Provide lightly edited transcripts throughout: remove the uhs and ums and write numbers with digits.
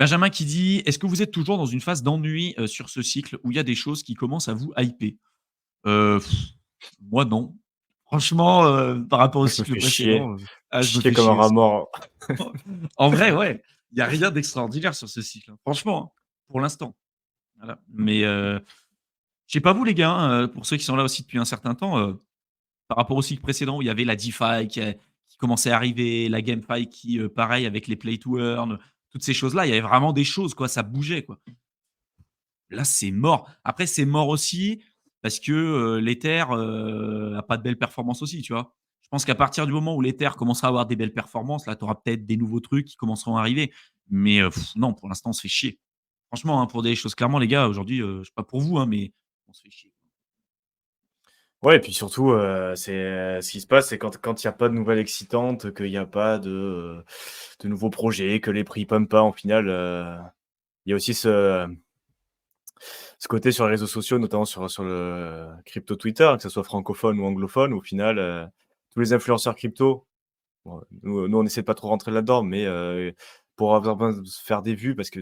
Benjamin qui dit: «Est-ce que vous êtes toujours dans une phase d'ennui, sur ce cycle où il y a des choses qui commencent à vous hyper?» Heu, moi non. Franchement, par rapport au Moi, je me cycle fais chier. précédent, je me Chier fais comme un chier rat aussi. mort. En vrai, ouais, il y a rien d'extraordinaire sur ce cycle, hein, franchement, hein, pour l'instant. Voilà, mais je sais pas vous les gars, hein, pour ceux qui sont là aussi depuis un certain temps, par rapport au cycle précédent où il y avait la DeFi qui commençait à arriver, la GameFi qui, pareil avec les play to earn, toutes ces choses-là, il y avait vraiment des choses quoi, ça bougeait quoi. Là, c'est mort. Après, c'est mort aussi parce que, l'Ether, a pas de belles performances aussi, tu vois? Je pense qu'à partir du moment où l'Ether commencera à avoir des belles performances, là, tu auras peut-être des nouveaux trucs qui commenceront à arriver. Mais, non, pour l'instant, on se fait chier. Franchement, hein, pour des choses clairement, les gars, aujourd'hui, je sais pas pour vous, hein, mais on se fait chier. Ouais et puis surtout, ce qui se passe, c'est quand il y a pas de nouvelles excitantes, qu'il y a pas de nouveaux projets, que les prix pumpent pas, en final, il y a aussi ce côté sur les réseaux sociaux, notamment sur le crypto Twitter, que ça soit francophone ou anglophone, où au final, tous les influenceurs crypto. Bon, nous, on essaie de pas trop rentrer là-dedans, mais pour avoir besoin de se faire des vues, parce que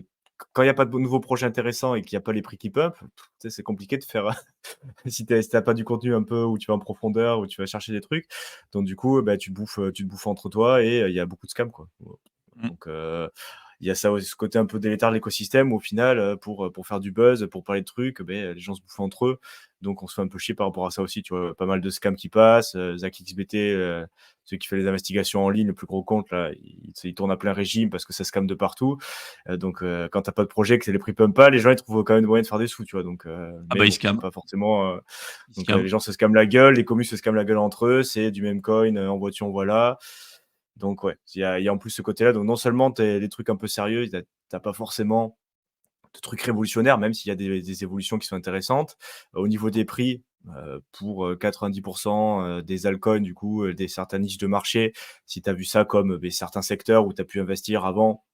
quand il y a pas de nouveaux projets intéressants et qu'il y a pas les prix qui pump, tu sais, c'est compliqué de faire si tu pas du contenu un peu où tu vas en profondeur, où tu vas chercher des trucs. Donc du coup, bah, tu te bouffes entre toi et il y a beaucoup de scams, quoi. Mmh. Donc il y a ça aussi, ce côté un peu délétère de l'écosystème où au final, pour faire du buzz, pour parler de trucs, beh, les gens se bouffent entre eux. Donc on se fait un peu chier par rapport à ça aussi, tu vois? Pas mal de scams qui passent, ZachXBT, celui qui fait les investigations en ligne, le plus gros compte là, il tourne à plein régime parce que ça scam de partout. Donc quand tu pas de projet, que c'est les prix pumpent pas, les gens ils trouvent quand même moyen de faire des sous, tu vois? Donc Ah mais bah, ils bon, c'est scamment, pas forcément, ils donc scamment. les gens se scamment la gueule, les commus se scamment la gueule entre eux, c'est du même coin, en vois-tu, en voilà. Donc ouais, il y a en plus ce côté-là. Donc non seulement tu des trucs un peu sérieux, tu pas forcément de trucs révolutionnaires, même s'il y a des évolutions qui sont intéressantes. Au niveau des prix, pour, 90 des altcoins, du coup, des certaines niches de marché, si tu as vu ça comme, beh, certains secteurs où tu as pu investir avant,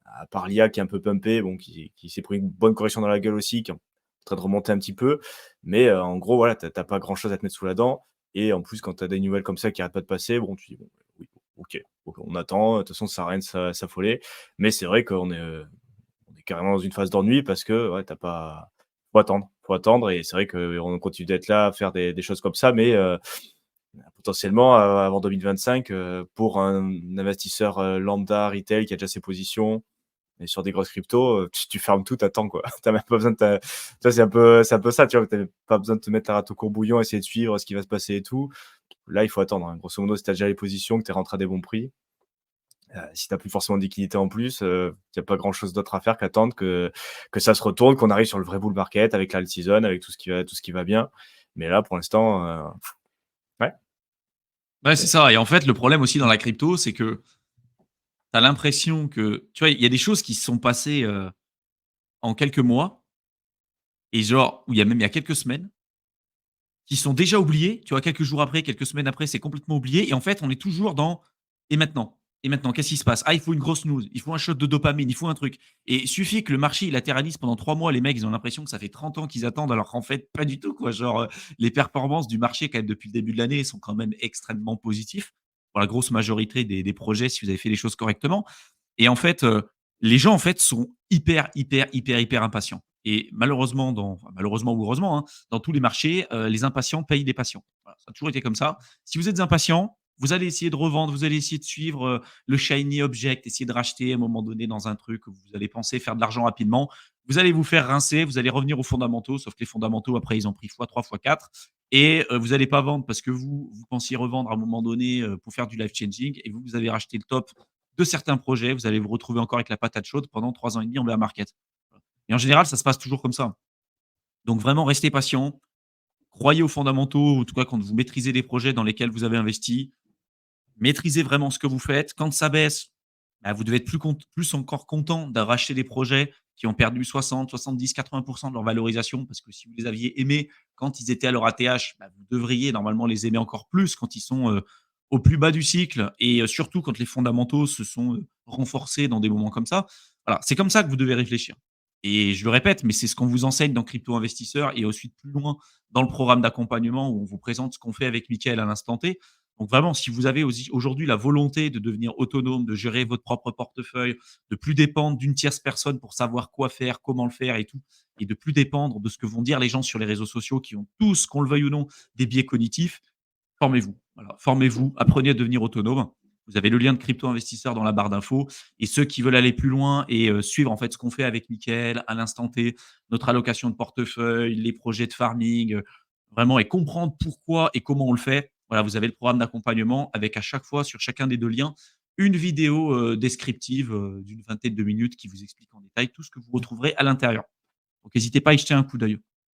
à part l'IA qui est un peu pumpé, bon, qui s'est pris une bonne correction dans la gueule aussi, qui est en train de remonter un petit peu. Mais, en gros, voilà, tu as pas grand chose à te mettre sous la dent et en plus, quand tu as des nouvelles comme ça qui arrêtent pas de passer, bon, tu dis: «Bon, oui, OK, OK, on attend, de toute façon, ça sert à rien de s'affoler». Mais c'est vrai on est carrément dans une phase d'ennui parce que, ouais, tu pas faut attendre et c'est vrai qu'on continue d'être là à faire des choses comme ça, mais, potentiellement, avant 2025, pour un investisseur, lambda retail qui a déjà ses positions et sur des grosses cryptos, tu fermes tout, tu attends, quoi. Tu même pas besoin de tu vois, c'est un peu ça, tu vois? Tu pas besoin de te mettre la rate au courbouillon, essayer de suivre ce qui va se passer et tout. Là, il faut attendre, hein. Grosso modo, si tu as déjà les positions, que tu es rentré à des bons prix, si tu as plus forcément de liquidité en plus, il y a pas grand chose d'autre à faire qu'attendre que ça se retourne, qu'on arrive sur le vrai bull market avec la alt season, avec tout ce qui va bien. Mais là, pour l'instant, ouais, Ouais, c'est ça et en fait, le problème aussi dans la crypto, c'est que tu as l'impression que tu vois, il y a des choses qui se sont passées, en quelques mois et genre où il y a quelques semaines qui sont déjà oubliés, tu vois? Quelques jours après, quelques semaines après, c'est complètement oublié et en fait, on est toujours dans: «Et maintenant? Et maintenant, qu'est-ce qui se passe? Ah, il faut une grosse news, il faut un shot de dopamine, il faut un truc» et il suffit que le marché, il latéralise pendant 3 mois, les mecs, ils ont l'impression que ça fait 30 ans qu'ils attendent alors qu'en fait, pas du tout, quoi. Genre, les performances du marché, quand même, depuis le début de l'année, sont quand même extrêmement positifs pour la grosse majorité des projets, si vous avez fait les choses correctement et en fait, les gens, en fait, sont hyper, hyper, hyper, hyper impatients et malheureusement enfin malheureusement ou heureusement, hein, dans tous les marchés, les impatients payent les patients. Voilà, ça a toujours été comme ça. Si vous êtes impatient, vous allez essayer de revendre, vous allez essayer de suivre, le shiny object, essayer de racheter à un moment donné dans un truc où vous allez penser faire de l'argent rapidement. Vous allez vous faire rincer, vous allez revenir aux fondamentaux, sauf que les fondamentaux après ils ont pris fois 3 fois 4 et vous allez pas vendre parce que vous pensiez revendre à un moment donné, pour faire du life changing et vous avez racheté le top de certains projets. Vous allez vous retrouver encore avec la patate chaude pendant 3 ans et demi en bear market. Et en général, ça se passe toujours comme ça. Donc vraiment, restez patient, croyez aux fondamentaux, ou en tout cas quand vous maîtrisez les projets dans lesquels vous avez investi, maîtrisez vraiment ce que vous faites. Quand ça baisse, bah, vous devez être plus encore content d'avoir acheté des projets qui ont perdu 60, 70, 80% de leur valorisation, parce que si vous les aviez aimés quand ils étaient à leur ATH, bah, vous devriez normalement les aimer encore plus quand ils sont au plus bas du cycle et surtout quand les fondamentaux se sont renforcés dans des moments comme ça. Voilà, c'est comme ça que vous devez réfléchir. Et je le répète, mais c'est ce qu'on vous enseigne dans Crypto Investisseur et ensuite plus loin dans le programme d'accompagnement où on vous présente ce qu'on fait avec Mickaël à l'instant T. Donc vraiment, si vous avez aussi aujourd'hui la volonté de devenir autonome, de gérer votre propre portefeuille, de plus dépendre d'une tierce personne pour savoir quoi faire, comment le faire et tout, et de plus dépendre de ce que vont dire les gens sur les réseaux sociaux qui ont tous, qu'on le veuille ou non, des biais cognitifs, formez-vous. Voilà, formez-vous, apprenez à devenir autonome. Vous avez le lien de Crypto Investisseur dans la barre d'infos et ceux qui veulent aller plus loin et suivre en fait ce qu'on fait avec Mickaël à l'instant T, notre allocation de portefeuille, les projets de farming, vraiment et comprendre pourquoi et comment on le fait. Voilà, vous avez le programme d'accompagnement avec à chaque fois sur chacun des 2 liens, une vidéo, descriptive, d'une vingtaine de minutes qui vous explique en détail tout ce que vous retrouverez à l'intérieur. Donc n'hésitez pas à y jeter un coup d'œil.